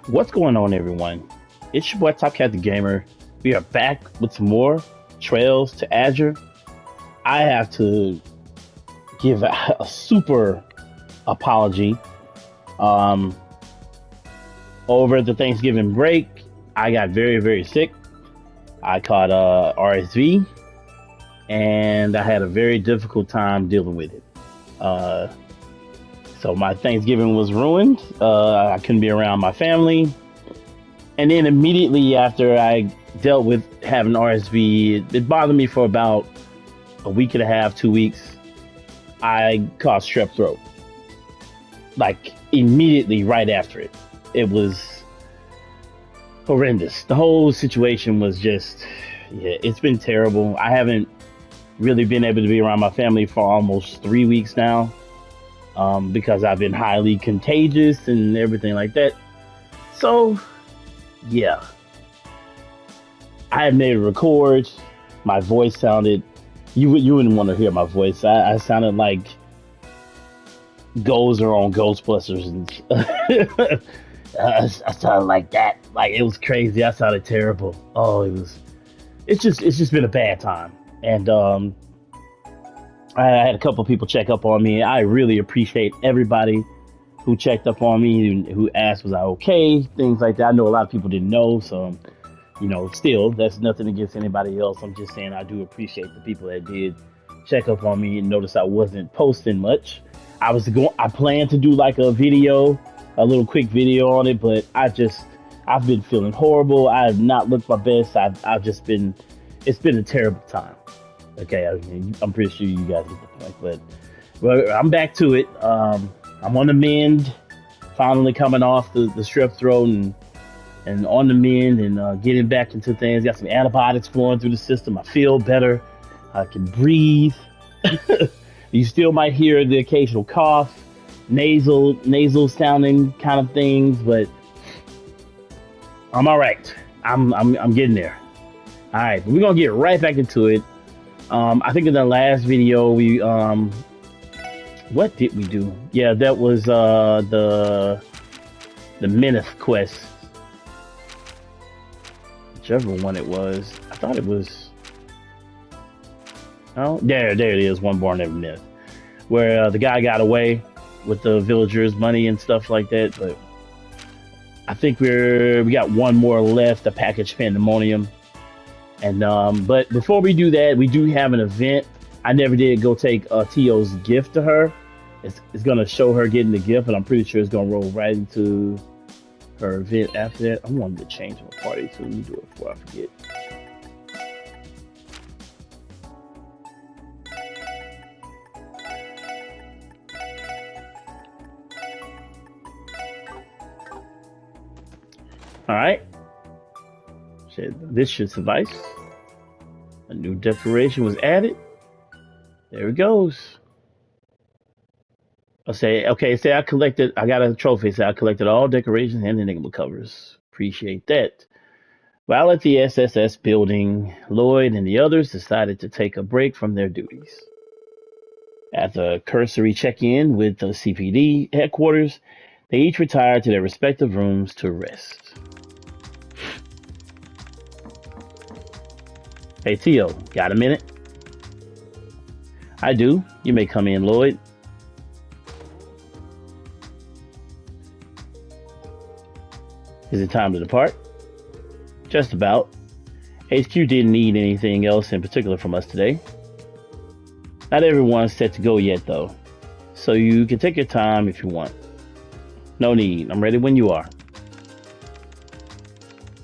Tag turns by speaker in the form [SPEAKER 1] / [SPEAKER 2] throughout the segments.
[SPEAKER 1] What's going on, everyone? It's your boy Top Cat the Gamer. We are back with some more Trails to Azure. I have to give a super apology. Um, Over the Thanksgiving break, I got very sick. I caught RSV, and I had a very difficult time dealing with it. Uh, so my Thanksgiving was ruined. I couldn't be around my family. And then immediately after I dealt with having RSV, it bothered me for about a week and a half, 2 weeks. I caught strep throat. Like immediately right after it. It was horrendous. The whole situation was just, yeah, it's been terrible. I haven't really been able to be around my family for almost 3 weeks now, because I've been highly contagious and everything like that. So, yeah, I had made a record. My voice sounded, you wouldn't want to hear my voice. I sounded like Gozer on Ghostbusters, and I sounded like that. Like it was crazy. I sounded terrible. Oh, it's just been a bad time. And I had a couple people check up on me. I really appreciate everybody who checked up on me and who asked, was I okay? Things like that. I know a lot of people didn't know, so still, that's nothing against anybody else. I'm just saying I do appreciate the people that did check up on me and notice I wasn't posting much. I planned to do like a little quick video on it, but I've been feeling horrible. I have not looked my best. I've just been, it's been a terrible time. Okay, I'm pretty sure you guys get the point, but I'm back to it. I'm on the mend, finally coming off the strep throat and on the mend and getting back into things. Got some antibiotics flowing through the system. I feel better. I can breathe. You still might hear the occasional cough, nasal sounding kind of things, but I'm all right. I'm getting there. All right, but we're gonna get right back into it. I think in the last video we what did we do? Yeah, that was the Meneth quest, whichever one it was. I thought it was. Oh, there it is. One born every myth, where the guy got away with the villagers' money and stuff like that. But I think we got one more left, the package Pandemonium. And but before we do that, we do have an event. I never did go take Tio's gift to her. It's gonna show her getting the gift, and I'm pretty sure it's gonna roll right into her event after that. I wanted to change my party, so let me do it before I forget. All right. This should suffice. A new decoration was added. There it goes. Say I got a trophy. Say I collected all decorations and enigma covers. Appreciate that. While at the SSS building, Lloyd and the others decided to take a break from their duties. After a cursory check-in with the CPD headquarters, they each retired to their respective rooms to rest. Hey, Tio, got a minute? I do. You may come in, Lloyd. Is it time to depart? Just about. HQ didn't need anything else in particular from us today. Not everyone's set to go yet, though. So you can take your time if you want. No need. I'm ready when you are.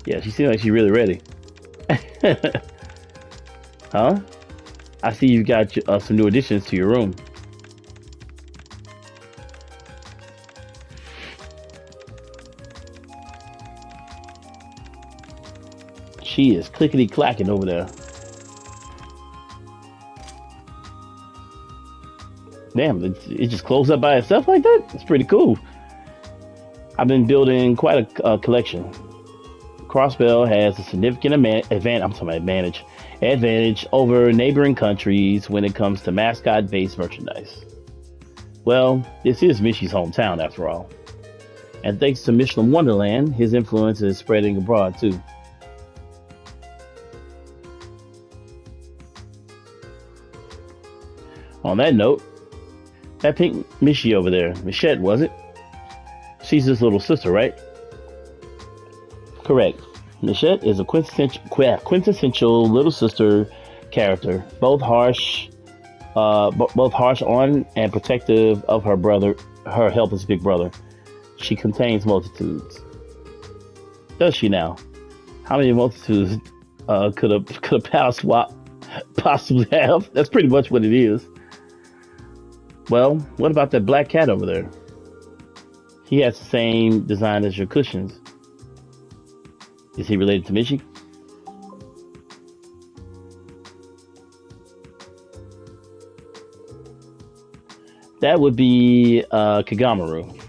[SPEAKER 1] Yeah, she seems like she's really ready. Huh? I see you've got some new additions to your room. She is clickety clacking over there. Damn, it just closed up by itself like that? It's pretty cool. I've been building quite a collection. Crossbell has a significant advantage over neighboring countries when it comes to mascot-based merchandise. Well, this is Mishy's hometown after all. And thanks to Michelin Wonderland, his influence is spreading abroad too. On that note, that pink Michi over there, Michette, was it? She's his little sister, right? Correct. Michette is a quintessential little sister character, both harsh on and protective of her brother, her helpless big brother. She contains multitudes. Does she now? How many multitudes could a power swap possibly have? That's pretty much what it is. Well, what about that black cat over there? He has the same design as your cushions. Is he related to Michi? That would be Kagamaru.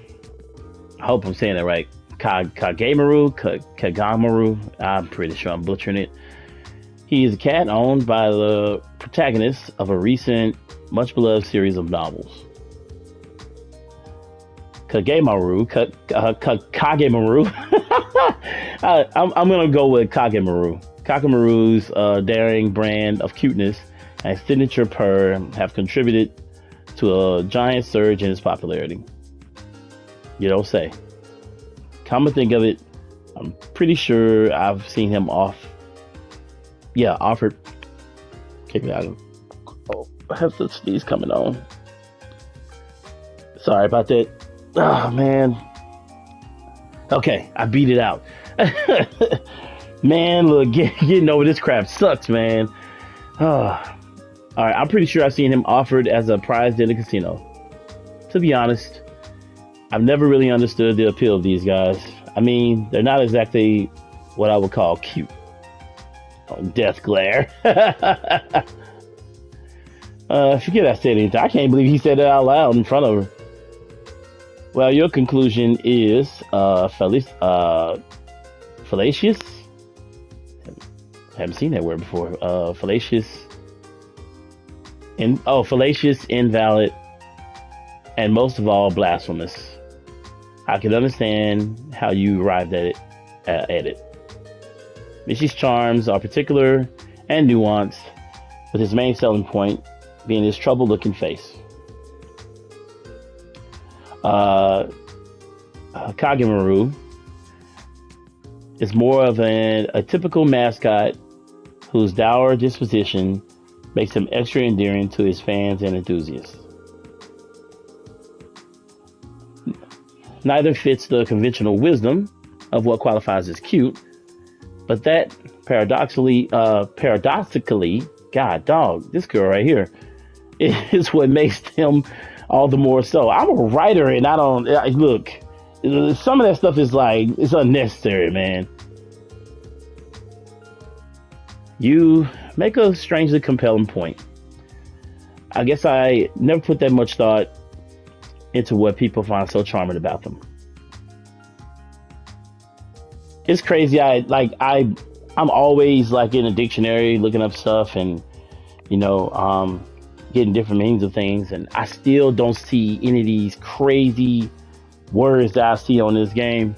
[SPEAKER 1] I hope I'm saying that right. Kagamaru. I'm pretty sure I'm butchering it. He is a cat owned by the protagonist of a recent, much beloved series of novels. Kagemaru. I'm gonna go with Kagemaru. Kagemaru's daring brand of cuteness and signature purr have contributed to a giant surge in his popularity. You don't say. Come to think of it, I'm pretty sure I've seen him offered. Kick me out of. Oh, I have the sneeze coming on. Sorry about that. Oh man. Okay, I beat it out. Man, look, getting over this crap sucks, man. Oh. All right, I'm pretty sure I've seen him offered as a prize in a casino. To be honest, I've never really understood the appeal of these guys. I mean, they're not exactly what I would call cute. Oh, death glare. Forget I said anything. I can't believe he said it out loud in front of her. Well, your conclusion is fallacious. Haven't seen that word before. Fallacious, invalid, and most of all, blasphemous. I can understand how you arrived at it. Michi's charms are particular and nuanced, with his main selling point being his troubled-looking face. Kagemaru is more of a typical mascot whose dour disposition makes him extra endearing to his fans and enthusiasts. Neither fits the conventional wisdom of what qualifies as cute, but that paradoxically, God dog, this girl right here is what makes him all the more so. I'm a writer and I don't look. Some of that stuff is like, it's unnecessary, man. You make a strangely compelling point. I guess I never put that much thought into what people find so charming about them. It's crazy. I'm always like in a dictionary looking up stuff and, getting different meanings of things. And I still don't see any of these crazy words that I see on this game.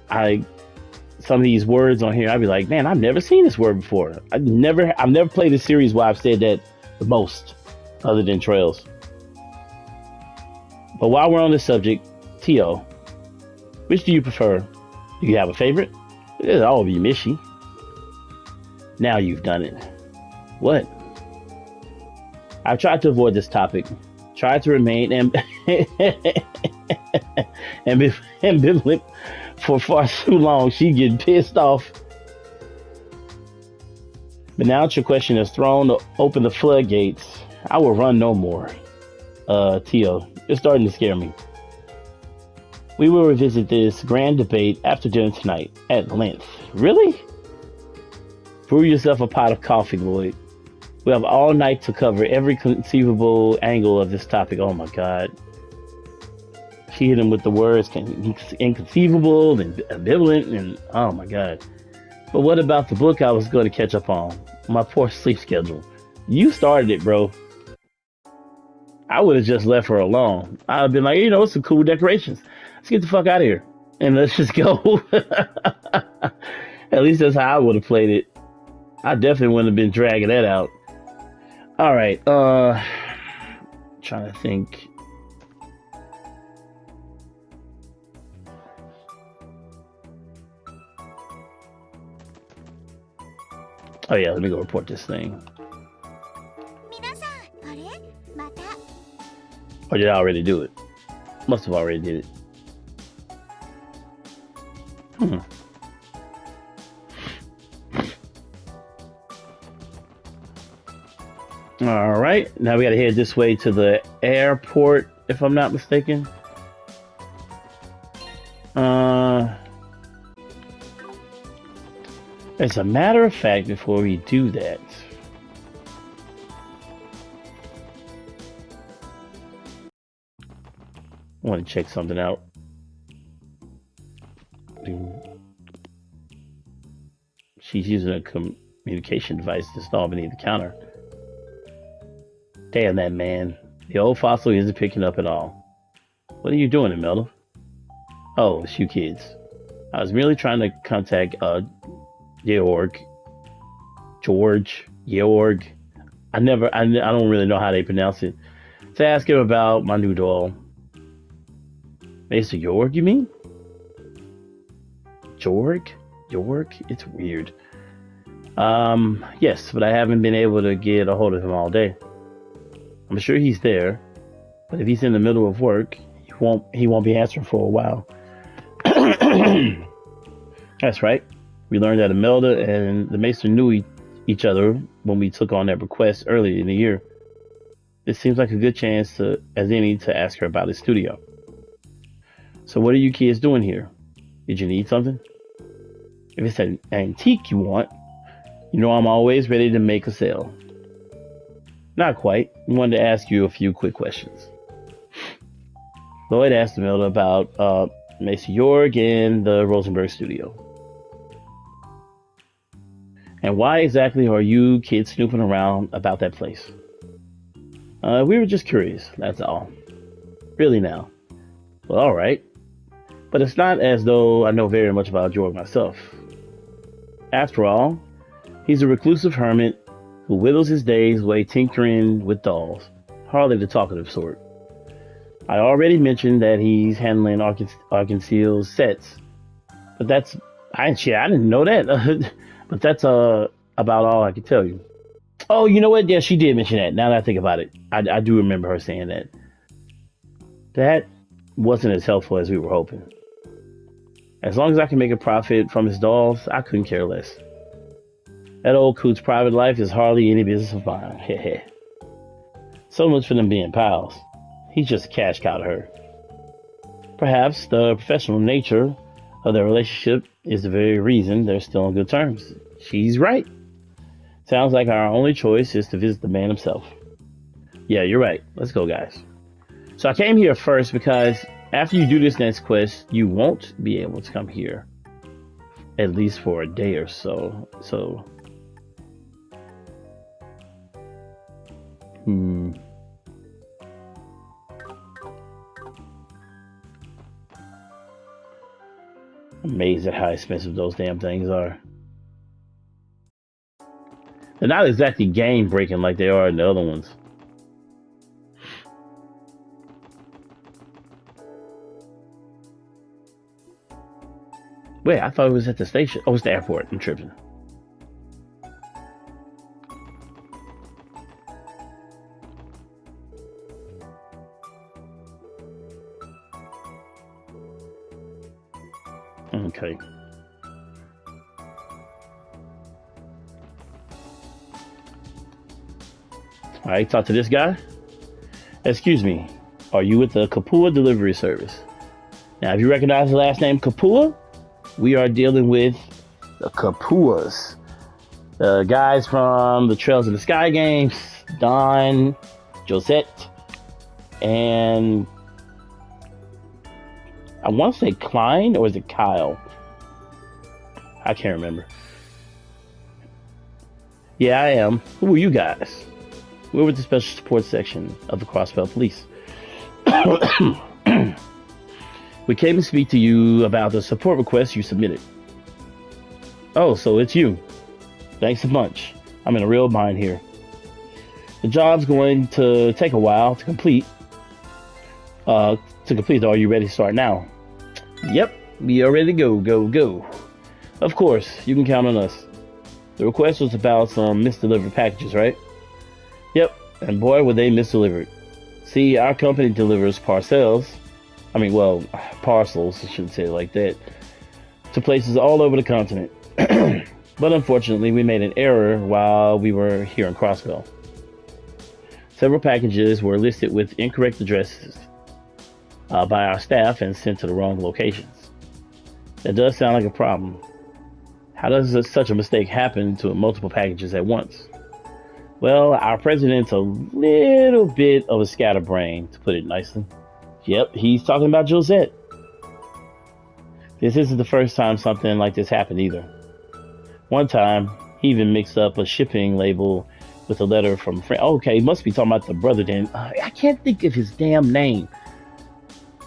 [SPEAKER 1] Some of these words on here, I'd be like, man, I've never seen this word before. I've never played a series where I've said that the most, other than Trails. But while we're on this subject, Tio, which do you prefer? Do you have a favorite? It'll all be Michi. Now you've done it. What? I've tried to avoid this topic. Tried to remain ambivalent for far too long. She getting pissed off. But now that your question has thrown open the floodgates, I will run no more. Tio, it's starting to scare me. We will revisit this grand debate after dinner tonight at length. Really? Brew yourself a pot of coffee, Lloyd. We have all night to cover every conceivable angle of this topic. Oh my God. She hit him with the words inconceivable and ambivalent and oh my God. But what about the book I was going to catch up on? My poor sleep schedule. You started it, bro. I would have just left her alone. I'd have been like, it's some cool decorations. Let's get the fuck out of here. and let's just go. At least that's how I would have played it. I definitely wouldn't have been dragging that out. All right. Trying to think. Oh yeah, let me go report this thing. Or did I already do it? Must have already did it. All right, now we gotta head this way to the airport, if I'm not mistaken. As a matter of fact, before we do that, I want to check something out. She's using a communication device installed beneath the counter. Damn that man. The old fossil isn't picking up at all. What are you doing, Imelda? Oh, it's you kids. I was merely trying to contact Georg. I don't really know how they pronounce it. To ask him about my new doll. Mr. Georg, you mean? Georg? It's weird. Yes, but I haven't been able to get a hold of him all day. I'm sure he's there, but if he's in the middle of work, he won't be answering for a while. That's right. We learned that Imelda and the Maester knew each other when we took on that request earlier in the year. It seems like a good chance as any to ask her about his studio. So what are you kids doing here? Did you need something? If it's an antique you want, you know I'm always ready to make a sale. Not quite. We wanted to ask you a few quick questions. Lloyd asked Imelda about Maester Jorg and the Rosenberg studio. And why exactly are you kids snooping around about that place? We were just curious, that's all. Really now? Well, alright. But it's not as though I know very much about Jorg myself. After all, he's a reclusive hermit who whittles his days away tinkering with dolls. Hardly the talkative sort. I already mentioned that he's handling Arkansas's sets. But that's... I didn't know that. But that's about all I can tell you. Oh, you know what? Yeah, she did mention that. Now that I think about it. I do remember her saying that. That wasn't as helpful as we were hoping. As long as I can make a profit from his dolls, I couldn't care less. That old coot's private life is hardly any business of mine. Heh. So much for them being pals. He's just a cash cow to her. Perhaps the professional nature of their relationship is the very reason they're still on good terms. She's right. Sounds like our only choice is to visit the man himself. Yeah, you're right. Let's go, guys. So I came here first because after you do this next quest, you won't be able to come here. At least for a day or so. Amazed at how expensive those damn things are. They're not exactly game breaking like they are in the other ones. Wait, I thought it was at the station. Oh, it's the airport. I'm tripping. Okay. Alright, talk to this guy. Excuse me, are you with the Kapua delivery service? Now, if you recognize the last name Kapua, we are dealing with the Kapuas. The guys from the Trails in the Sky games, Don, Josette, and I want to say Klein, or is it Kyle? I can't remember. Yeah, I am. Who are you guys? We're with the Special Support Section of the Crossbelt Police. We came to speak to you about the support request you submitted. Oh, so it's you. Thanks a bunch. I'm in a real bind here. The job's going to take a while to complete. Are you ready to start now? Yep, we are ready to go, go, go. Of course, you can count on us. The request was about some misdelivered packages, right? Yep, and boy, were they misdelivered. See, our company delivers parcels, I shouldn't say it like that, to places all over the continent. But unfortunately, we made an error while we were here in Crossville. Several packages were listed with incorrect addresses by our staff and sent to the wrong locations. That does sound like a problem. How does such a mistake happen to multiple packages at once? Well, our president's a little bit of a scatterbrain, to put it nicely. Yep, he's talking about Josette. This isn't the first time something like this happened either. One time, he even mixed up a shipping label with a letter from a friend. Okay, he must be talking about the brother then. I can't think of his damn name.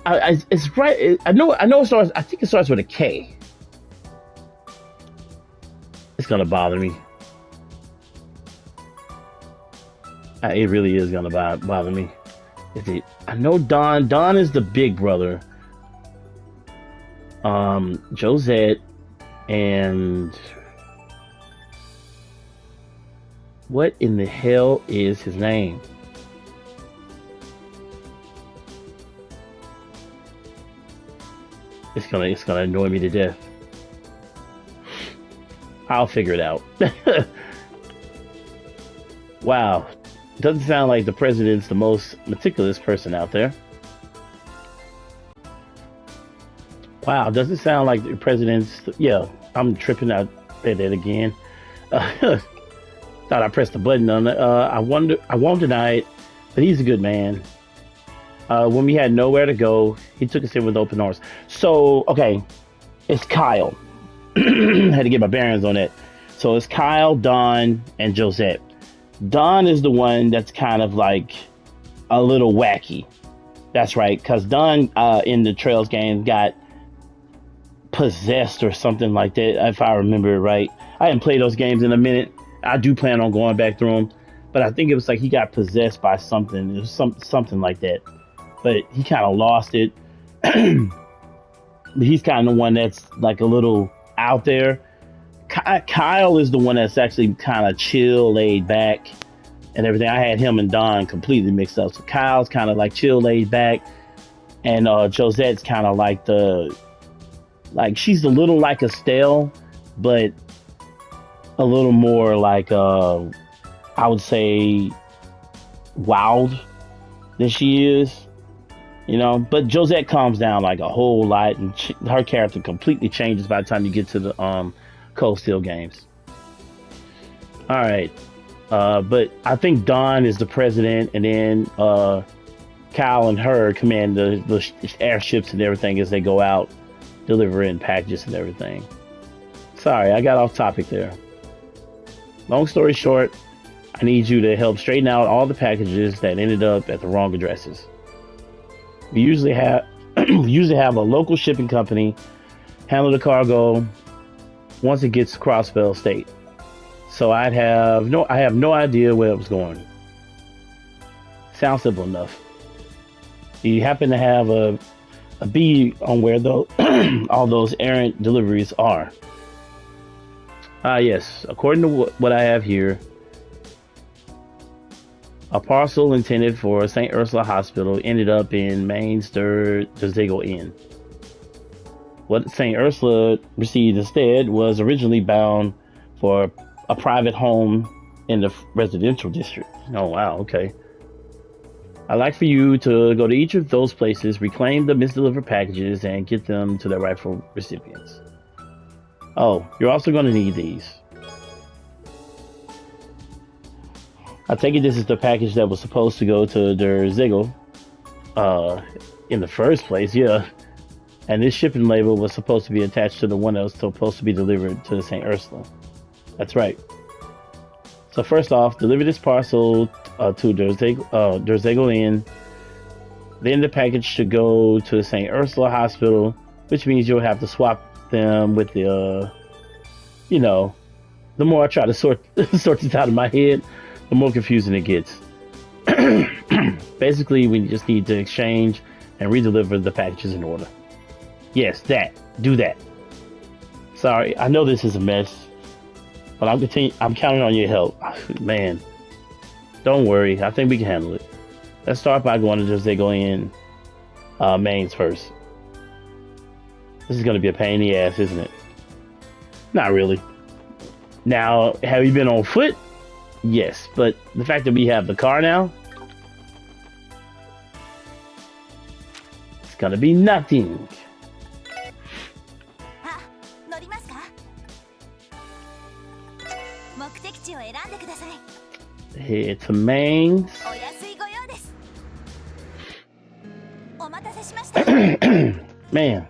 [SPEAKER 1] It's right. I know it starts. I think it starts with a K. It's gonna bother me. It really is gonna bother me. Is it? I know Don. Don is the big brother. Josette and what in the hell is his name? It's gonna annoy me to death. I'll figure it out. Wow. Doesn't sound like the president's the most meticulous person out there. Wow, doesn't sound like the president's... Yeah, I'm tripping out at that again. Thought I pressed the button on it. I won't deny it, but he's a good man. When we had nowhere to go, he took us in with open arms. So, okay, it's Kyle. Had to get my bearings on it. So it's Kyle, Don, and Josette. Don is the one that's kind of like a little wacky. That's right, because Don in the Trails game got possessed or something like that, if I remember it right. I haven't played those games in a minute. I do plan on going back through them, but I think it was like he got possessed by something. It was something like that. But he kind of lost it. He's kind of the one that's like a little out there. Kyle is the one that's actually kind of chill, laid back, and everything. I had him and Don completely mixed up. So Kyle's kind of like chill, laid back, and Josette's kind of like she's a little like Estelle, but a little more like I would say wild than she is, you know. But Josette calms down like a whole lot, and her character completely changes by the time you get to the Cold Steel games. All right, but I think Don is the president, and then Kyle and her command the airships and everything as they go out delivering packages and everything. Sorry, I got off topic there. Long story short, I need you to help straighten out all the packages that ended up at the wrong addresses. We usually have a local shipping company handle the cargo once it gets to Crossville State. So I have no idea where it was going. Sounds simple enough. You happen to have a bead on where all those errant deliveries are. Yes, according to what I have here, a parcel intended for St. Ursula Hospital ended up in Maine's Derzego Inn. What St. Ursula received instead was originally bound for a private home in the residential district. Oh, wow, okay. I'd like for you to go to each of those places, reclaim the misdelivered packages, and get them to their rightful recipients. Oh, you're also going to need these. I take it this is the package that was supposed to go to Derzego in the first place, yeah. And this shipping label was supposed to be attached to the one that was supposed to be delivered to St. Ursula. That's right. So first off, deliver this parcel to Derzego Inn Then the package should go to the St. Ursula Hospital, which means you'll have to swap them with the, you know, the more I try to sort this out of my head, the more confusing it gets. Basically, we just need to exchange and redeliver the packages in order. Yes, that. Do that. Sorry, I know this is a mess, but I'm counting on your help. Man, don't worry. I think we can handle it. Let's start by going to just go in mains first. This is going to be a pain in the ass, isn't it? Not really. Now, have you been on foot? Yes, but the fact that we have the car now, it's going to be nothing. Head to mains. Man.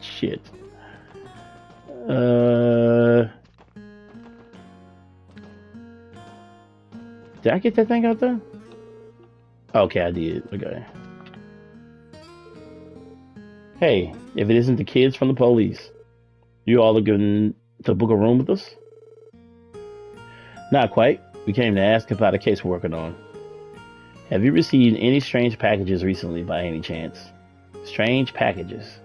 [SPEAKER 1] Shit. Did I get that thing out there? Okay, I did. Okay. Hey, if it isn't the kids from the police, you all are going to book a room with us? Not quite. We came to ask about a case we're working on. Have you received any strange packages recently by any chance? Strange packages.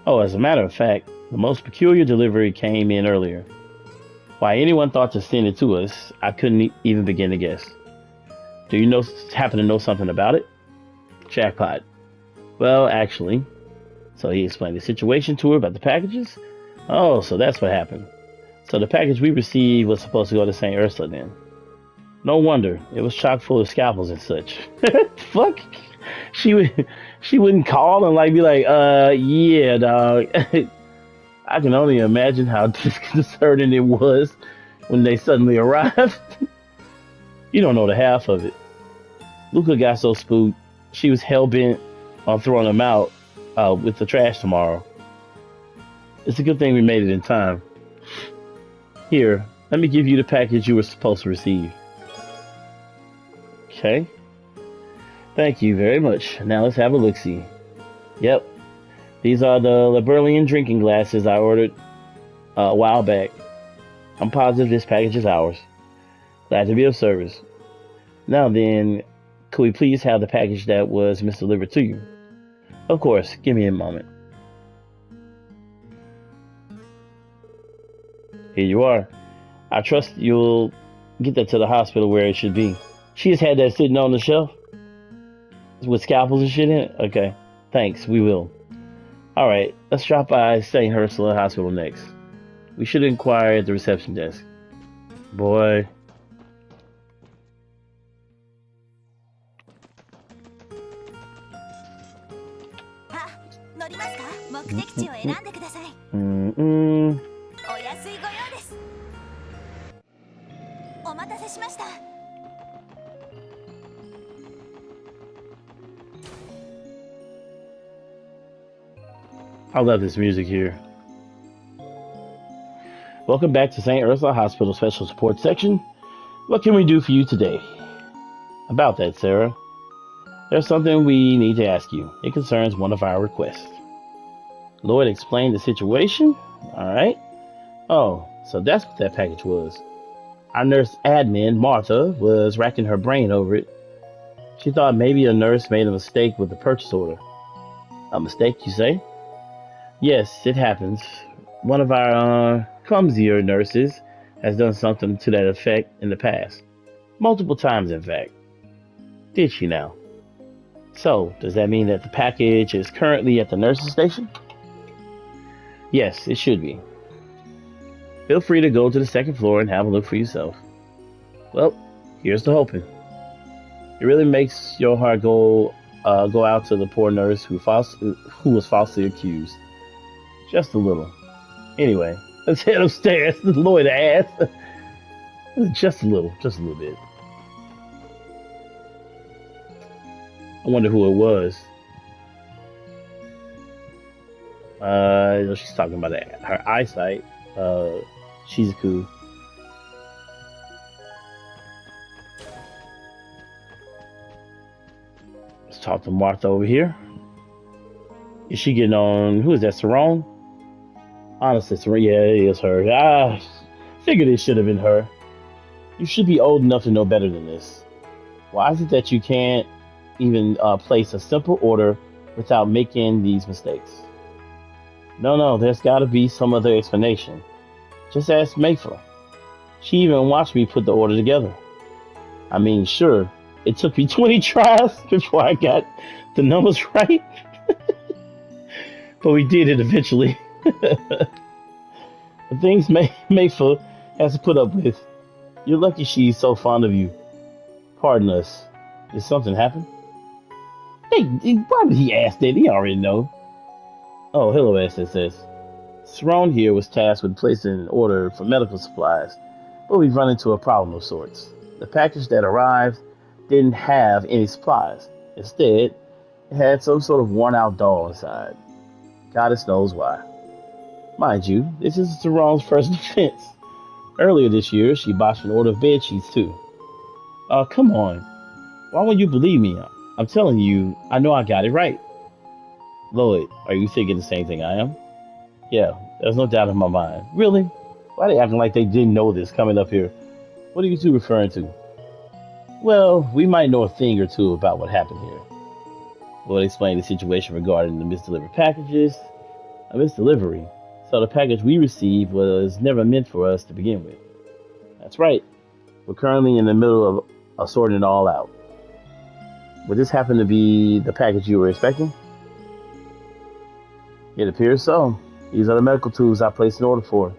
[SPEAKER 1] Oh, as a matter of fact, the most peculiar delivery came in earlier. Why anyone thought to send it to us, I couldn't even begin to guess. Do you happen to know something about it? Jackpot. Well, actually. So he explained the situation to her about the packages. Oh, so that's what happened. So the package we received was supposed to go to St. Ursula then. No wonder. It was chock full of scalpels and such. Fuck. She wouldn't call and be like, yeah, dog. I can only imagine how disconcerting it was when they suddenly arrived. You don't know the half of it. Luca got so spooked, she was hell-bent on throwing him out with the trash tomorrow. It's a good thing we made it in time. Here, let me give you the package you were supposed to receive. Okay. Thank you very much. Now let's have a look-see. Yep. These are the Liberalian drinking glasses I ordered a while back. I'm positive this package is ours. Glad to be of service. Now then, could we please have the package that was misdelivered to you? Of course, give me a moment. Here you are. I trust you'll get that to the hospital where it should be. She just had that sitting on the shelf with scalpels and shit in it? Okay, thanks, we will. Alright, let's drop by St. Ursula Hospital next. We should inquire at the reception desk. Boy. I love this music here. Welcome back to St. Ursula Hospital Special Support Section. What can we do for you today? About that, Sarah. There's something we need to ask you. It concerns one of our requests. Lloyd explained the situation. Alright. Oh, so that's what that package was. Our nurse admin, Martha, was racking her brain over it. She thought maybe a nurse made a mistake with the purchase order. A mistake, you say? Yes, it happens. One of our clumsier nurses has done something to that effect in the past. Multiple times, in fact. Did she now? So, does that mean that the package is currently at the nurse's station? Yes, it should be. Feel free to go to the second floor and have a look for yourself. Well, here's to hoping. It really makes your heart go out to the poor nurse who was falsely accused. Just a little. Anyway, let's head upstairs. Lloyd asked. Just a little bit. I wonder who it was. She's talking about her eyesight. Uh, Shizuku. Let's talk to Martha over here. Is she getting on? Who is that? Sarong? Honestly, Sarong. Yeah, it is her. I figured it should have been her. You should be old enough to know better than this. Why is it that you can't even place a simple order without making these mistakes? No, no, there's got to be some other explanation. Just ask Mayfa. She even watched me put the order together. I mean, sure, it took me 20 tries before I got the numbers right, but we did it eventually. The things Mayfa has to put up with. You're lucky she's so fond of you. Pardon us. Did something happen? Hey, why would he ask that? He already know. Oh, hello, SSS. Sarone here was tasked with placing an order for medical supplies, but we've run into a problem of sorts. The package that arrived didn't have any supplies. Instead, it had some sort of worn out doll inside. Goddess knows why. Mind you, this is Sarone's first defense. Earlier this year, she botched an order of bed sheets too. Come on. Why won't you believe me? I'm telling you, I know I got it right. Lloyd, are you thinking the same thing I am? Yeah, there's no doubt in my mind. Really? Why are they acting like they didn't know this coming up here? What are you two referring to? Well, we might know a thing or two about what happened here. Lloyd explained the situation regarding the misdelivered packages. A misdelivery. So the package we received was never meant for us to begin with. That's right. We're currently in the middle of sorting it all out. Would this happen to be the package you were expecting? It appears so. These are the medical tools I placed an order for.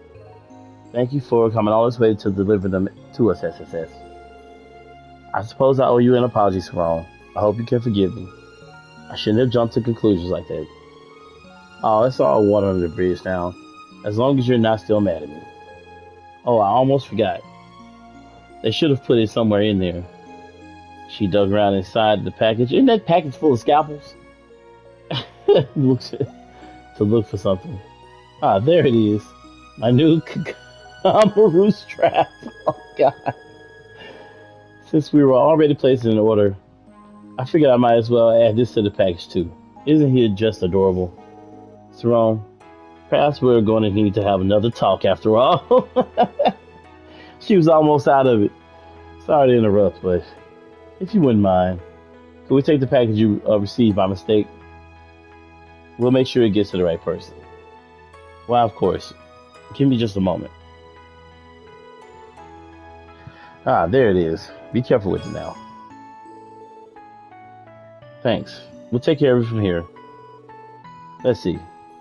[SPEAKER 1] Thank you for coming all this way to deliver them to us, SSS. I suppose I owe you an apology, Sarone. I hope you can forgive me. I shouldn't have jumped to conclusions like that. Oh, it's all water under the bridge now. As long as you're not still mad at me. Oh, I almost forgot. They should have put it somewhere in there. She dug around inside the package. Isn't that package full of scalpels? Looks to look for something. Ah, there it is. My new Kamaru strap. Oh, God. Since we were already placing an order, I figured I might as well add this to the package too. Isn't he just adorable? Sarone, perhaps we're going to need to have another talk after all. She was almost out of it. Sorry to interrupt, but if you wouldn't mind, could we take the package you received by mistake? We'll make sure it gets to the right person. Why, of course. Give me just a moment. Ah, there it is. Be careful with it now. Thanks. We'll take care of it from here. Let's see.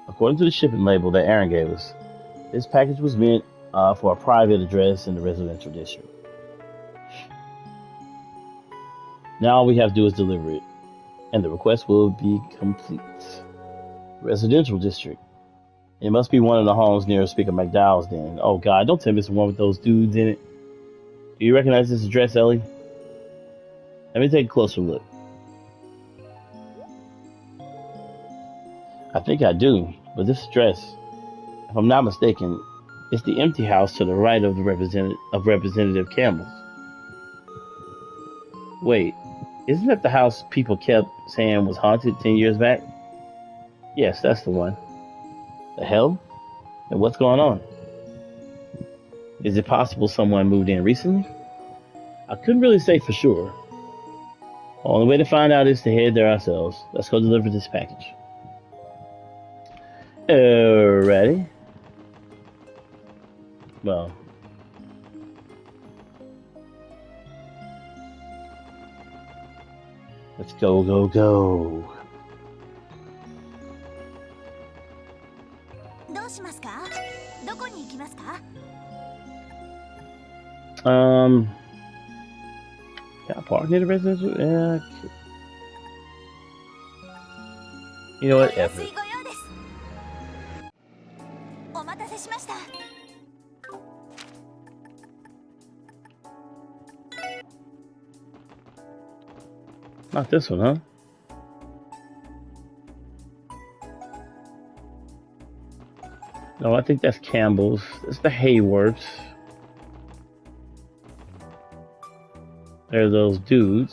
[SPEAKER 1] According to the shipping label that Aaron gave us, this package was meant for a private address in the residential district. Now all we have to do is deliver it, and the request will be complete. Residential district. It must be one of the homes near Speaker McDowell's then. Oh God, don't tell me it's the one with those dudes in it. Do you recognize this address, Ellie? Let me take a closer look. I think I do, but this address, if I'm not mistaken, is the empty house to the right of the Representative Campbell's. Wait, isn't that the house people kept saying was haunted 10 years back? Yes, that's the one. The hell? And what's going on? Is it possible someone moved in recently? I couldn't really say for sure. Only way to find out is to head there ourselves. Let's go deliver this package. Alrighty. Well. Let's go, go, go. Can I park near the residential? Yeah. You know what? F it. Not this one, huh? No, I think that's Campbell's. It's the Haywards. There are those dudes.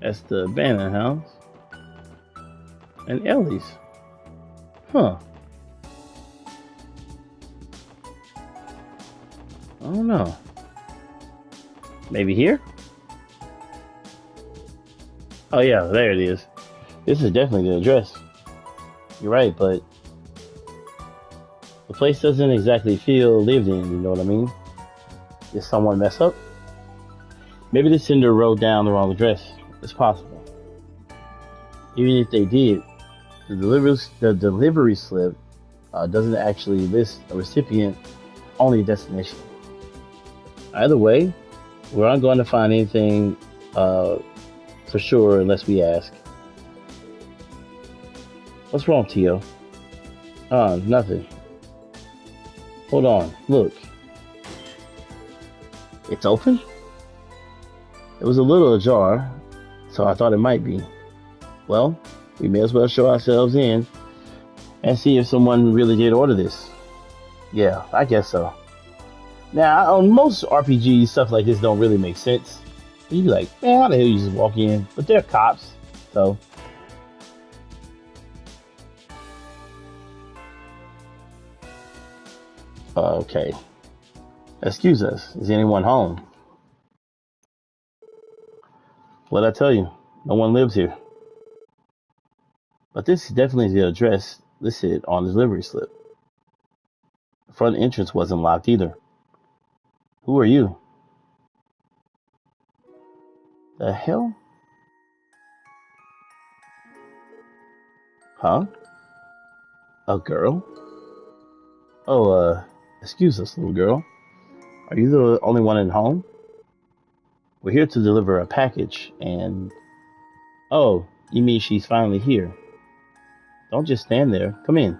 [SPEAKER 1] That's the Bannon house. And Ellie's. Huh. I don't know. Maybe here? Oh yeah, there it is. This is definitely the address. You're right, but the place doesn't exactly feel lived in, you know what I mean? Did someone mess up? Maybe the sender wrote down the wrong address. It's possible. Even if they did, the delivery slip doesn't actually list a recipient, only a destination. Either way, we're not going to find anything for sure unless we ask. What's wrong, Tio? Nothing. Hold on, look. It's open? It was a little ajar, so I thought it might be. Well, we may as well show ourselves in and see if someone really did order this. Yeah, I guess so. Now, on most RPGs, stuff like this don't really make sense. You'd be like, man, how the hell you just walk in? But they're cops, so. Okay. Excuse us. Is anyone home? What'd I tell you? No one lives here. But this is definitely the address listed on the delivery slip. The front entrance wasn't locked either. Who are you? The hell? Huh? A girl? Oh, excuse us, little girl. Are you the only one at home? We're here to deliver a package, and... Oh, you mean she's finally here? Don't just stand there. Come in.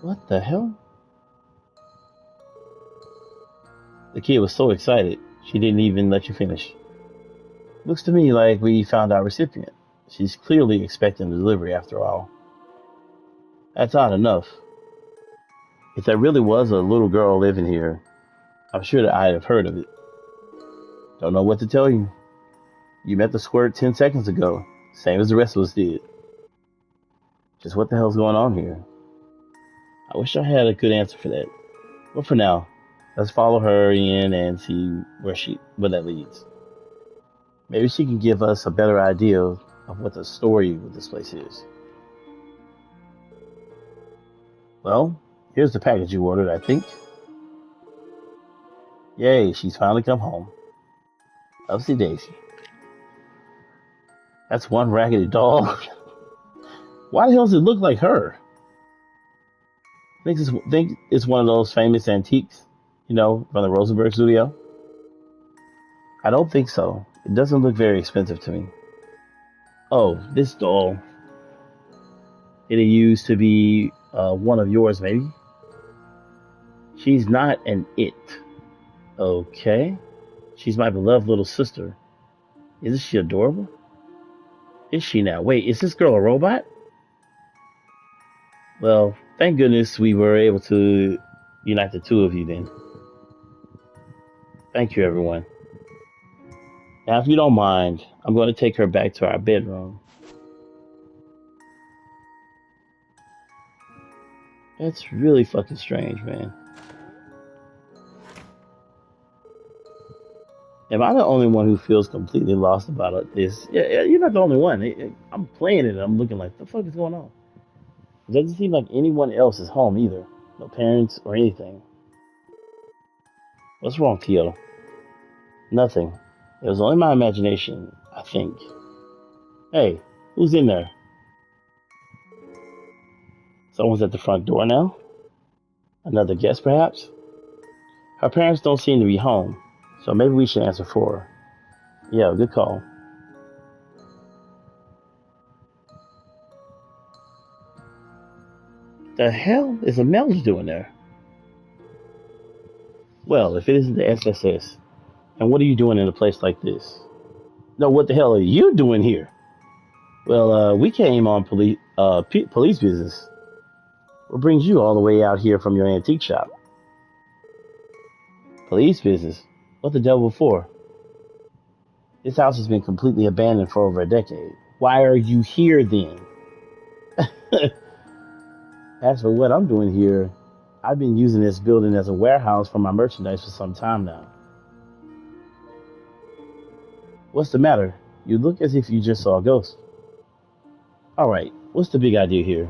[SPEAKER 1] What the hell? The kid was so excited, she didn't even let you finish. Looks to me like we found our recipient. She's clearly expecting the delivery after all. That's odd enough. If there really was a little girl living here, I'm sure that I'd have heard of it. Don't know what to tell you. You met the squirt 10 seconds ago, same as the rest of us did. Just what the hell's going on here? I wish I had a good answer for that. But for now, let's follow her in and see where that leads. Maybe she can give us a better idea of what the story of this place is. Well, here's the package you ordered, I think. Yay, she's finally come home. Upsy daisy. That's one raggedy doll. Why the hell does it look like her? Think it's one of those famous antiques, from the Rosenberg studio? I don't think so. It doesn't look very expensive to me. Oh, this doll. It used to be one of yours, maybe? She's not an it. Okay. She's my beloved little sister. Isn't she adorable? Is she now? Wait, is this girl a robot? Well, thank goodness we were able to unite the two of you then. Thank you, everyone. Now, if you don't mind, I'm going to take her back to our bedroom. That's really fucking strange, man. Am I the only one who feels completely lost about this? Yeah, you're not the only one. I'm playing it and I'm looking like, the fuck is going on? It doesn't seem like anyone else is home either. No parents or anything. What's wrong, Tio? Nothing. It was only my imagination, I think. Hey, who's in there? Someone's at the front door now? Another guest, perhaps? Her parents don't seem to be home, so maybe we should answer for her. Yeah, good call. The hell is a Mel's doing there? Well, if it isn't the SSS, and what are you doing in a place like this? No, what the hell are you doing here? Well, we came on police business. What brings you all the way out here from your antique shop? Police business? What the devil for? This house has been completely abandoned for over a decade. Why are you here then? As for what I'm doing here, I've been using this building as a warehouse for my merchandise for some time now. What's the matter? You look as if you just saw a ghost. Alright, what's the big idea here?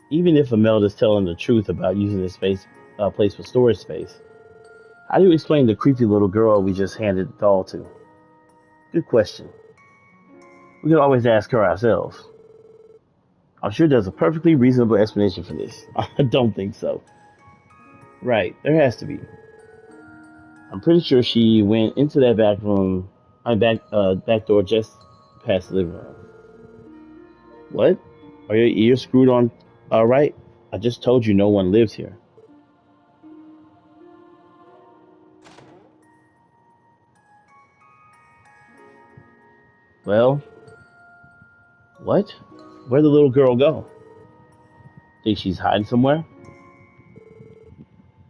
[SPEAKER 1] Even if Imelda's telling the truth about using this place for storage space, how do you explain the creepy little girl we just handed the doll to? Good question. We could always ask her ourselves. I'm sure there's a perfectly reasonable explanation for this. I don't think so. Right, there has to be. I'm pretty sure she went into that back door just past the living room. What? Are your ears screwed on? All right. I just told you no one lives here. Well, what? Where'd the little girl go? Think she's hiding somewhere?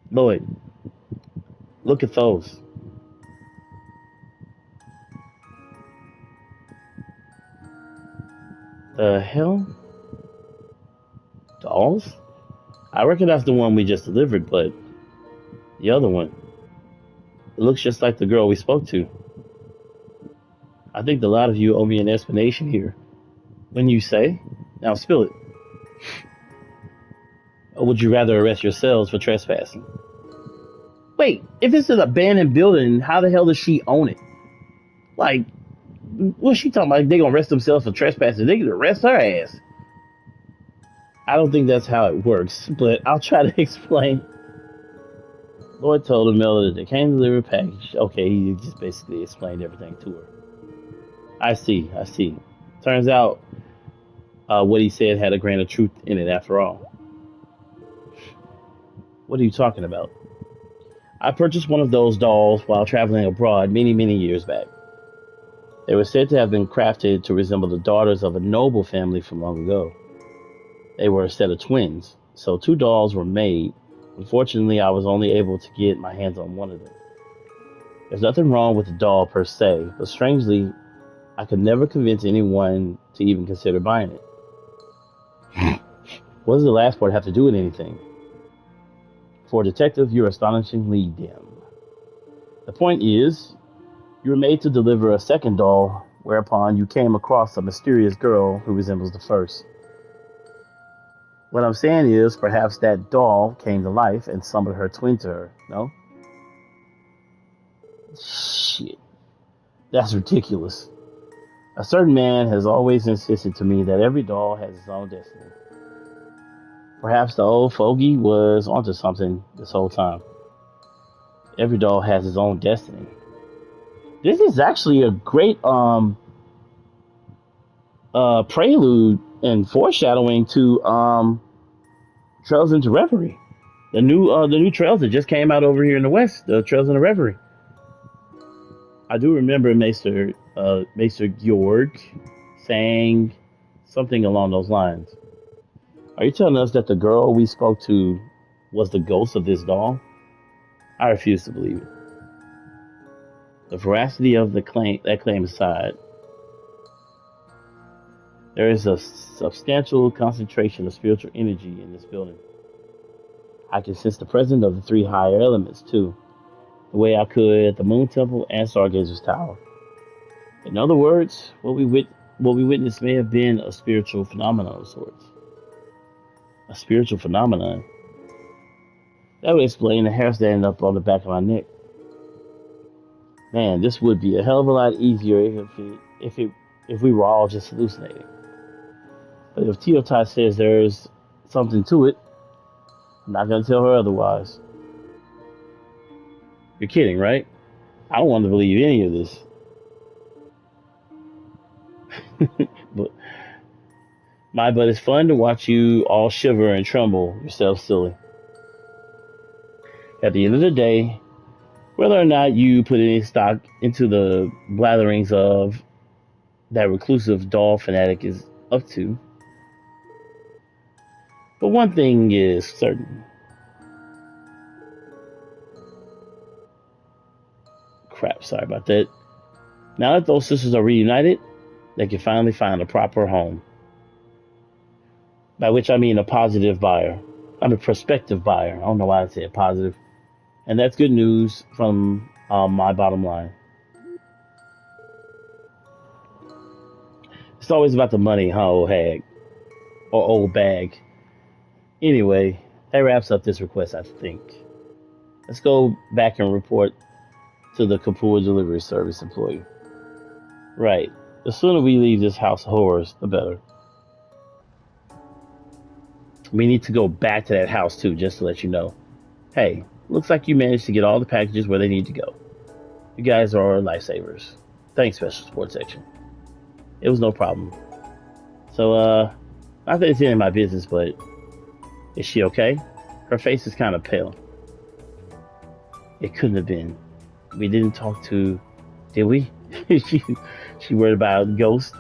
[SPEAKER 1] Lloyd, look at those. The hell? Dolls? I reckon that's the one we just delivered, but the other one. It looks just like the girl we spoke to. I think the lot of you owe me an explanation here. When you say, now spill it. Or would you rather arrest yourselves for trespassing? Wait, if it's an abandoned building, how the hell does she own it? Like, what's she talking about? They gonna arrest themselves for trespassing? They can arrest her ass. I don't think that's how it works, but I'll try to explain. Lloyd told Miller that they came to deliver a package. Okay, he just basically explained everything to her. I see, I see. Turns out what he said had a grain of truth in it after all. What are you talking about? I purchased one of those dolls while traveling abroad many, many years back. They were said to have been crafted to resemble the daughters of a noble family from long ago. They were a set of twins, so two dolls were made. Unfortunately, I was only able to get my hands on one of them. There's nothing wrong with the doll per se, but strangely, I could never convince anyone to even consider buying it. What does the last part have to do with anything? For a detective, you're astonishingly dim. The point is, you were made to deliver a second doll, whereupon you came across a mysterious girl who resembles the first. What I'm saying is, perhaps that doll came to life and summoned her twin to her, no? Shit, that's ridiculous. A certain man has always insisted to me that every doll has its own destiny. Perhaps the old fogey was onto something this whole time. Every doll has its own destiny. This is actually a great prelude and foreshadowing to Trails into Reverie. The new trails that just came out over here in the West, the Trails into Reverie. I do remember Maester Georg saying something along those lines. Are you telling us that the girl we spoke to was the ghost of this doll? I refuse to believe it. The veracity of that claim aside, there is a substantial concentration of spiritual energy in this building. I can sense the presence of the three higher elements too, the way I could at the Moon Temple and Stargazer's Tower. In other words, what we witnessed may have been a spiritual phenomenon of sorts. A spiritual phenomenon. That would explain the hair standing up on the back of my neck. Man, this would be a hell of a lot easier if we were all just hallucinating. But if Teotai says there's something to it, I'm not gonna tell her otherwise. You're kidding, right? I don't want to believe any of this. but but it's fun to watch you all shiver and tremble yourself silly. At the end of the day, whether or not you put any stock into the blatherings of that reclusive doll fanatic is up to. But one thing is certain. Crap, sorry about that. Now that those sisters are reunited, they can finally find a proper home. By which I mean a positive buyer. I'm a prospective buyer. I don't know why I said positive. And that's good news from my bottom line. It's always about the money, huh, old hag? Or old bag. Anyway, that wraps up this request, I think. Let's go back and report to the Kapua Delivery Service employee. Right. The sooner we leave this house of horrors, the better. We need to go back to that house too, just to let you know. Hey, looks like you managed to get all the packages where they need to go. You guys are our lifesavers. Thanks, Special Support Section. It was no problem. So, not that it's any of my business, but is she okay? Her face is kind of pale. It couldn't have been. We didn't talk to, did we? she worried about ghosts.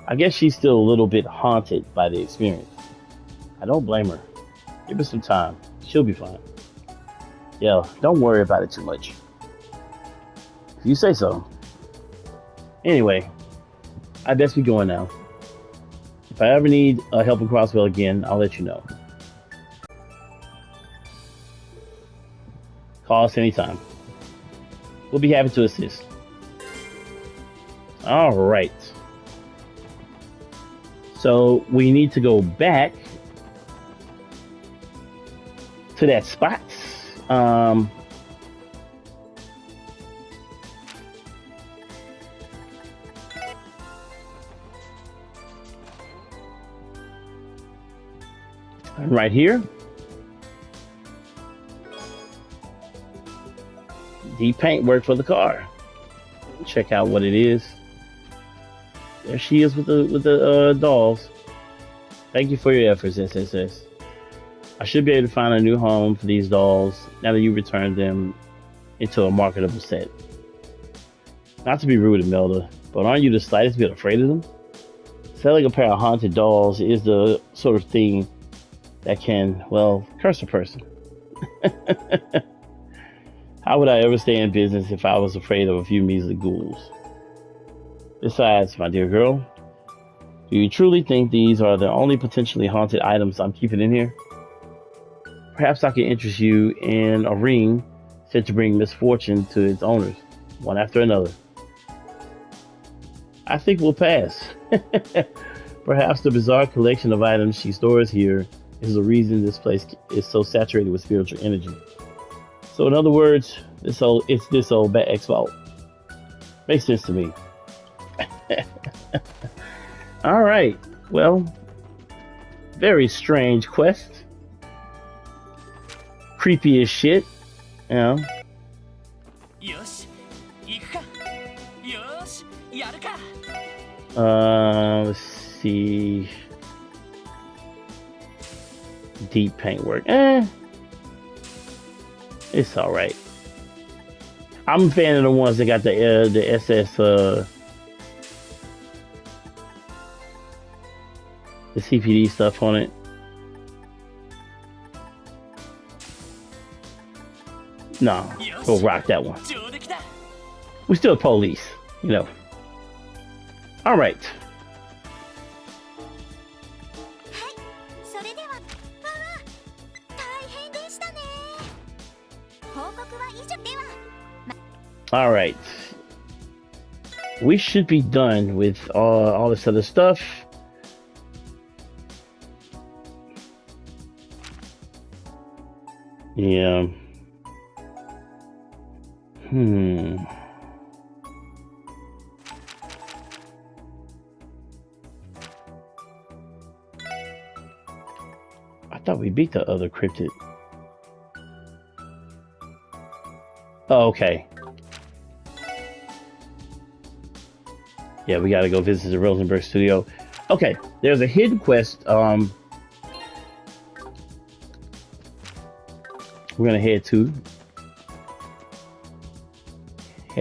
[SPEAKER 1] I guess she's still a little bit haunted by the experience. I don't blame her. Give her some time. She'll be fine. Yeah, don't worry about it too much. If you say so. Anyway, I best be going now. If I ever need help in Crossville again, I'll let you know. Call us anytime. We'll be happy to assist. All right. So we need to go back to that spot. Right here. Deep paint work for the car. Check out what it is. There she is with the dolls. Thank you for your efforts, SSS. I should be able to find a new home for these dolls now that you returned them into a marketable set. Not to be rude, Imelda, but aren't you the slightest bit afraid of them? Selling a pair of haunted dolls is the sort of thing that can, well, curse a person. How would I ever stay in business if I was afraid of a few measly ghouls? Besides, my dear girl, do you truly think these are the only potentially haunted items I'm keeping in here? Perhaps I can interest you in a ring said to bring misfortune to its owners, one after another. I think we'll pass. Perhaps the bizarre collection of items she stores here is the reason this place is so saturated with spiritual energy. So in other words, it's this old bag's fault. Makes sense to me. All right. Well, very strange quest. Creepy as shit. You know. Let's see. Deep paint work. It's all right. I'm a fan of the ones that got the SS the CPD stuff on it. No, we'll rock that one. We're still police, you know. All right. All right. We should be done with all this other stuff. Yeah. I thought we beat the other cryptid. Oh, okay. Yeah, we gotta go visit the Rosenberg studio. Okay, there's a hidden quest. We're gonna head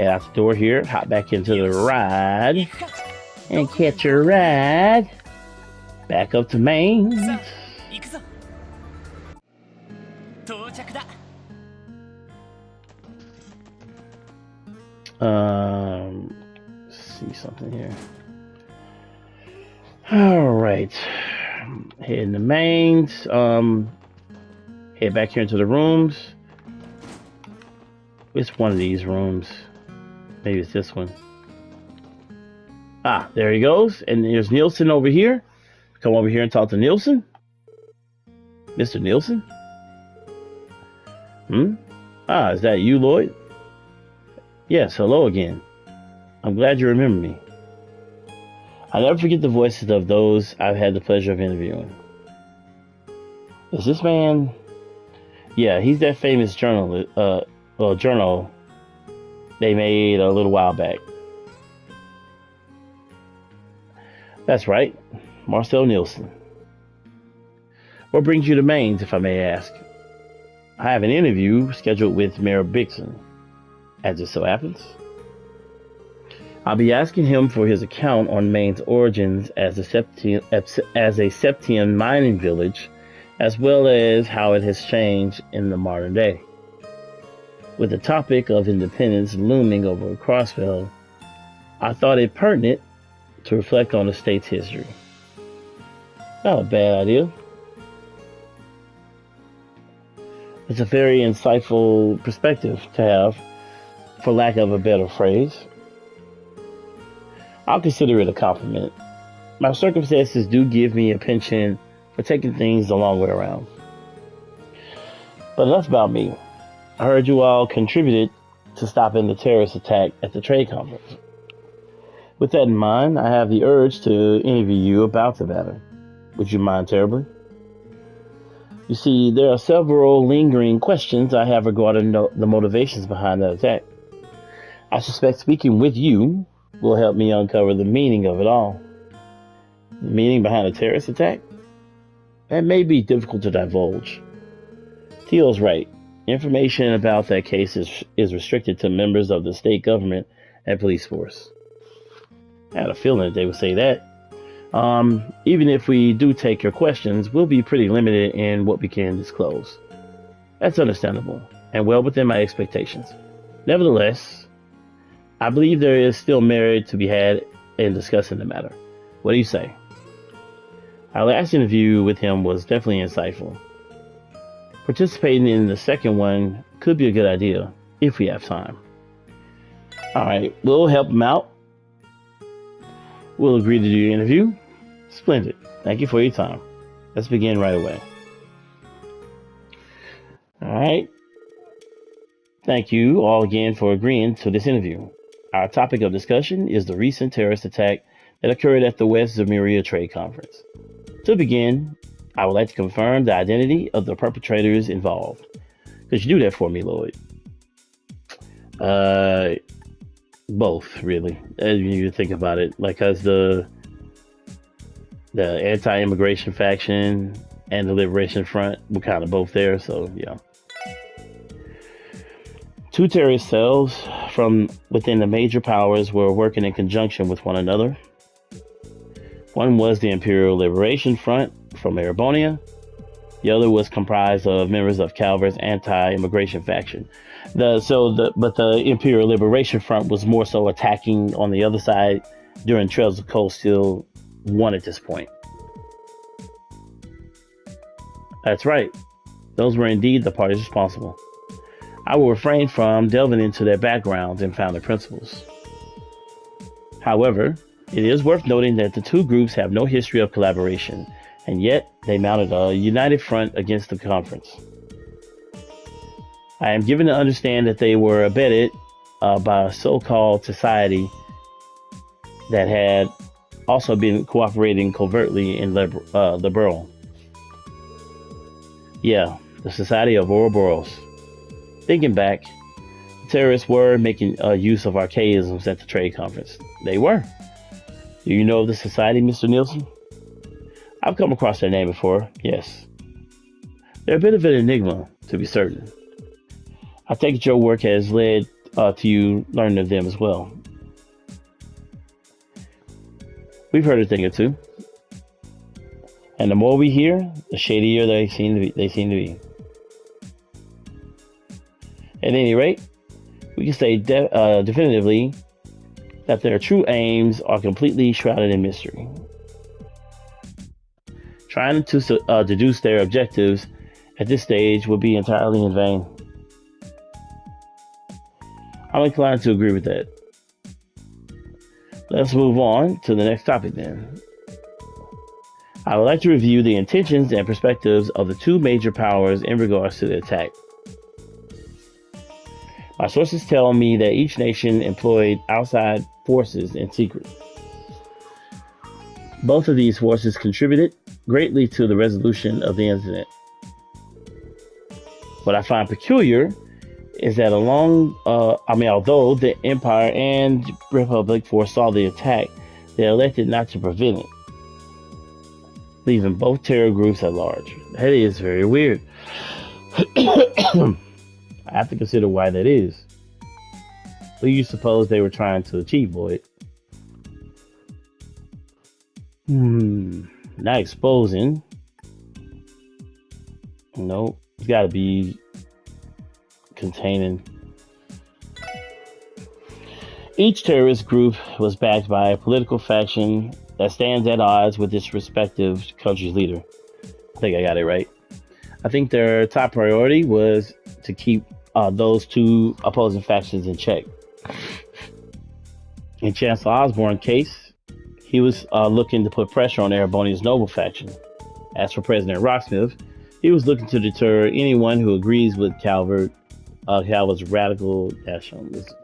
[SPEAKER 1] out the door here, hop back into the ride, and catch a ride back up to Maine. Let's see something here. All right. Heading the mains. Head back here into the rooms. Which one of these rooms? Maybe it's this one. Ah, there he goes. And there's Nielsen over here. Come over here and talk to Nielsen. Mr. Nielsen? Ah, is that you, Lloyd? Yes, hello again. I'm glad you remember me. I'll never forget the voices of those I've had the pleasure of interviewing. Is this man? Yeah, he's that famous journal they made a little while back. That's right, Marcel Nielsen. What brings you to Mainz, if I may ask? I have an interview scheduled with Mayor Bixson, as it so happens. I'll be asking him for his account on Maine's origins as a Septian mining village, as well as how it has changed in the modern day. With the topic of independence looming over Crossville, I thought it pertinent to reflect on the state's history. Not a bad idea. It's a very insightful perspective to have, for lack of a better phrase. I'll consider it a compliment. My circumstances do give me a penchant for taking things the long way around. But enough about me. I heard you all contributed to stopping the terrorist attack at the trade conference. With that in mind, I have the urge to interview you about the matter. Would you mind terribly? You see, there are several lingering questions I have regarding the motivations behind that attack. I suspect speaking with you will help me uncover the meaning of it all. The meaning behind a terrorist attack? That may be difficult to divulge. Teal's right. Information about that case is restricted to members of the state government and police force. I had a feeling that they would say that. Even if we do take your questions, we'll be pretty limited in what we can disclose. That's understandable and well within my expectations. Nevertheless, I believe there is still merit to be had in discussing the matter. What do you say? Our last interview with him was definitely insightful. Participating in the second one could be a good idea if we have time. All right, we'll help him out. We'll agree to do your interview. Splendid. Thank you for your time. Let's begin right away. All right. Thank you all again for agreeing to this interview. Our topic of discussion is the recent terrorist attack that occurred at the West Zamiria Trade Conference. To begin, I would like to confirm the identity of the perpetrators involved. Could you do that for me, Lloyd? Both, really. As you think about it, like, cause the anti-immigration faction and the Liberation Front were kind of both there, so yeah. Two terrorist cells from within the major powers were working in conjunction with one another. One was the Imperial Liberation Front from Erebonia. The other was comprised of members of Calvert's anti-immigration faction. But the Imperial Liberation Front was more so attacking on the other side during Trails of Cold Steel 1 at this point. That's right. Those were indeed the parties responsible. I will refrain from delving into their backgrounds and founding principles. However, it is worth noting that the two groups have no history of collaboration, and yet they mounted a united front against the conference. I am given to understand that they were abetted by a so-called society that had also been cooperating covertly in Liberal. Yeah, the Society of Ouroboros. Thinking back, the terrorists were making use of archaisms at the trade conference. They were. Do you know of the society, Mr. Nielsen? I've come across their name before, yes. They're a bit of an enigma, to be certain. I take it your work has led to you learning of them as well. We've heard a thing or two. And the more we hear, the shadier they seem to be. At any rate, We can say definitively that their true aims are completely shrouded in mystery. Trying to deduce their objectives at this stage would be entirely in vain. I'm inclined to agree with that. Let's move on to the next topic then. I would like to review the intentions and perspectives of the two major powers in regards to the attack. My sources tell me that each nation employed outside forces in secret. Both of these forces contributed greatly to the resolution of the incident. What I find peculiar is that although the Empire and Republic foresaw the attack, they elected not to prevent it, leaving both terror groups at large. That is very weird. I have to consider why that is. What do you suppose they were trying to achieve, Boyd? Not exposing. Nope. It's got to be containing. Each terrorist group was backed by a political faction that stands at odds with its respective country's leader. I think I got it right. I think their top priority was to keep those two opposing factions in check. In Chancellor Osborne's case, he was looking to put pressure on Erebonia's noble faction. As for President Rocksmith, he was looking to deter anyone who agrees with Calvert's radical nationalism.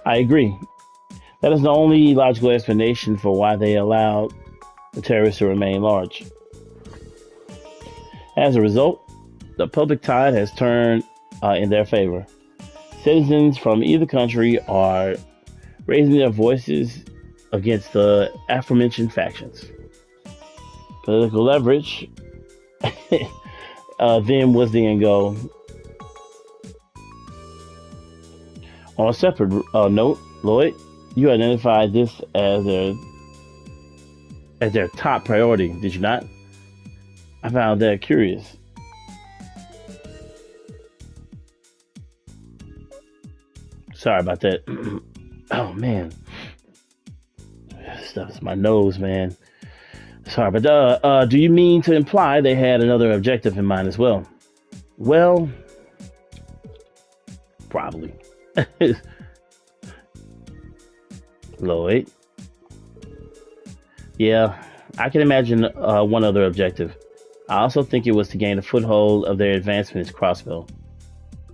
[SPEAKER 1] I agree. That is the only logical explanation for why they allowed the terrorists to remain large. As a result, the public tide has turned in their favor. Citizens from either country are raising their voices against the aforementioned factions. Political leverage then was the end goal. On a separate note, Lloyd, you identified this as their top priority, did you not? I found that curious. Sorry about that. Oh man, stuff is my nose, man. Sorry, but do you mean to imply they had another objective in mind as well? Well, probably. Lloyd. Yeah, I can imagine one other objective. I also think it was to gain a foothold of their advancements, Crossbell.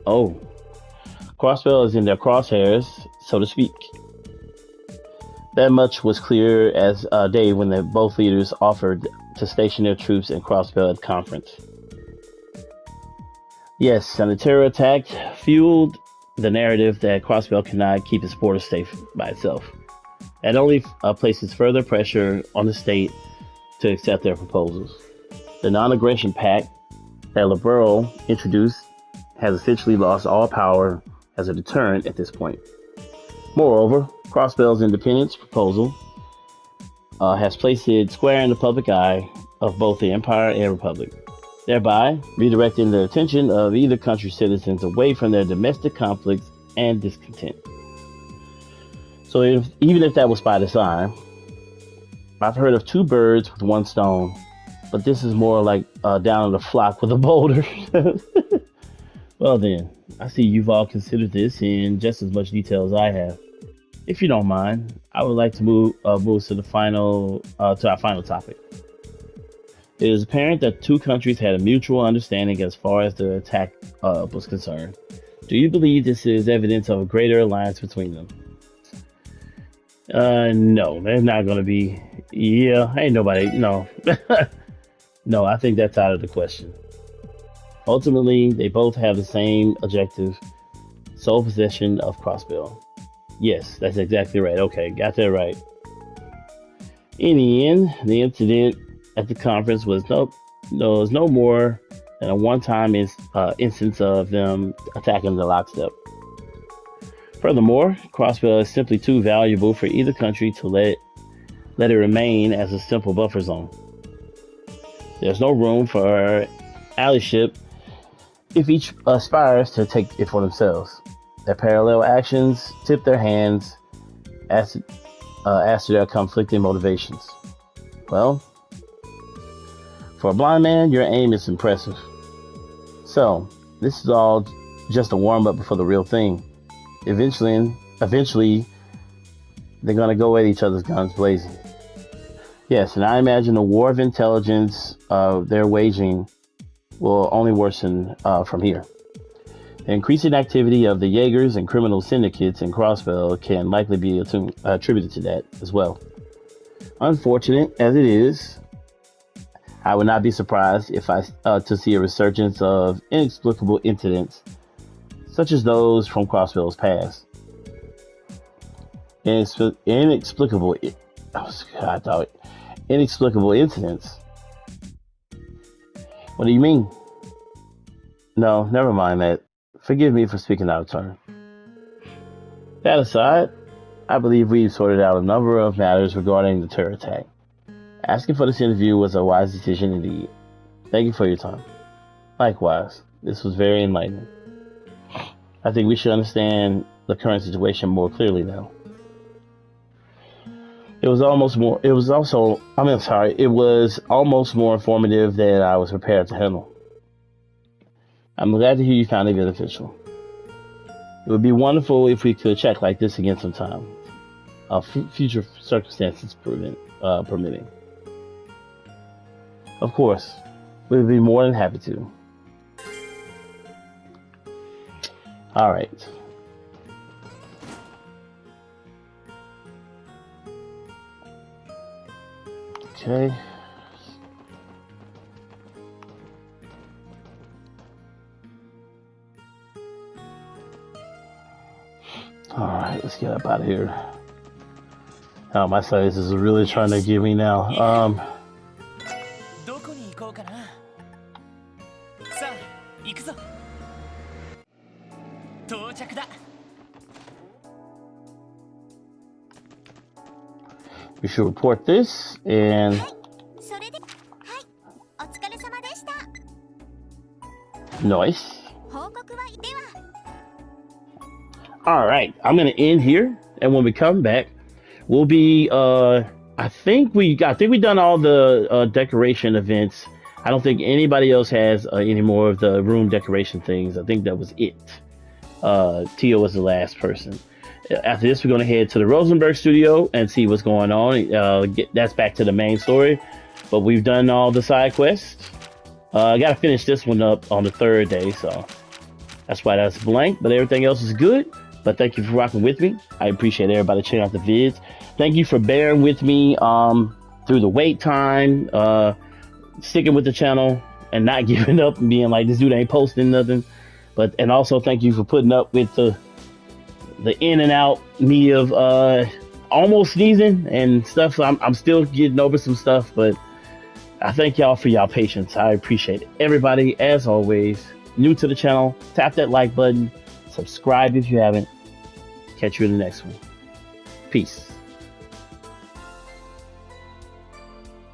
[SPEAKER 1] Oh, Crossbell is in their crosshairs, so to speak. That much was clear as day when both leaders offered to station their troops in Crossbell at the conference. Yes, and the terror attack fueled the narrative that Crossbell cannot keep its borders safe by itself. It only places further pressure on the state to accept their proposals. The non-aggression pact that Liberal introduced has essentially lost all power as a deterrent at this point. Moreover, Crossbell's independence proposal has placed it square in the public eye of both the Empire and Republic, thereby redirecting the attention of either country's citizens away from their domestic conflicts and discontent. So even if that was by design, I've heard of two birds with one stone, but this is more like down in the flock with a boulder. Well then, I see you've all considered this in just as much detail as I have. If you don't mind, I would like to move to our final topic. It is apparent that two countries had a mutual understanding as far as the attack was concerned. Do you believe this is evidence of a greater alliance between them? No, there's not going to be. Yeah, ain't nobody. No. No, I think that's out of the question. Ultimately, they both have the same objective: sole possession of Crossbell. Yes, that's exactly right. Okay, got that right. In the end, the incident at the conference was no more than a one-time instance of them attacking the lockstep. Furthermore, Crossbell is simply too valuable for either country to let it remain as a simple buffer zone. There's no room for allyship if each aspires to take it for themselves. Their parallel actions tip their hands as to their conflicting motivations. Well, for a blind man, your aim is impressive. So, this is all just a warm-up before the real thing. Eventually, they're going to go at each other's guns blazing. Yes, and I imagine the war of intelligence they're waging will only worsen from here. The increasing activity of the Jaegers and criminal syndicates in Crossbell can likely be attributed to that as well. Unfortunate as it is, I would not be surprised if to see a resurgence of inexplicable incidents, such as those from Crossbell's past. Inexplicable incidents. What do you mean? No, never mind that. Forgive me for speaking out of turn. That aside, I believe we've sorted out a number of matters regarding the terror attack. Asking for this interview was a wise decision indeed. Thank you for your time. Likewise, this was very enlightening. I think we should understand the current situation more clearly now. It was almost more informative than I was prepared to handle. I'm glad to hear you found it beneficial. It would be wonderful if we could check like this again sometime, future circumstances permitting. Of course, we would be more than happy to. All right. Okay. All right, let's get up out of here. Oh, my size is really trying to give me now. We should report this and nice. All right, I'm gonna end here, and when we come back, we'll be. I think we done all the decoration events. I don't think anybody else has any more of the room decoration things. I think that was it. Tio was the last person. After this, we're gonna head to the Rosenberg studio and see what's going on. That's back to the main story, but we've done all the side quests. I gotta finish this one up on the third day, so that's why that's blank. But everything else is good. But thank you for rocking with me. I appreciate everybody checking out the vids. Thank you for bearing with me through the wait time, sticking with the channel, and not giving up and being like, this dude ain't posting nothing. And also thank you for putting up with the in and out me of almost sneezing and stuff. I'm still getting over some stuff, but I thank y'all for y'all patience. I appreciate it. Everybody, as always, new to the channel, tap that like button. Subscribe if you haven't. Catch you in the next one. Peace.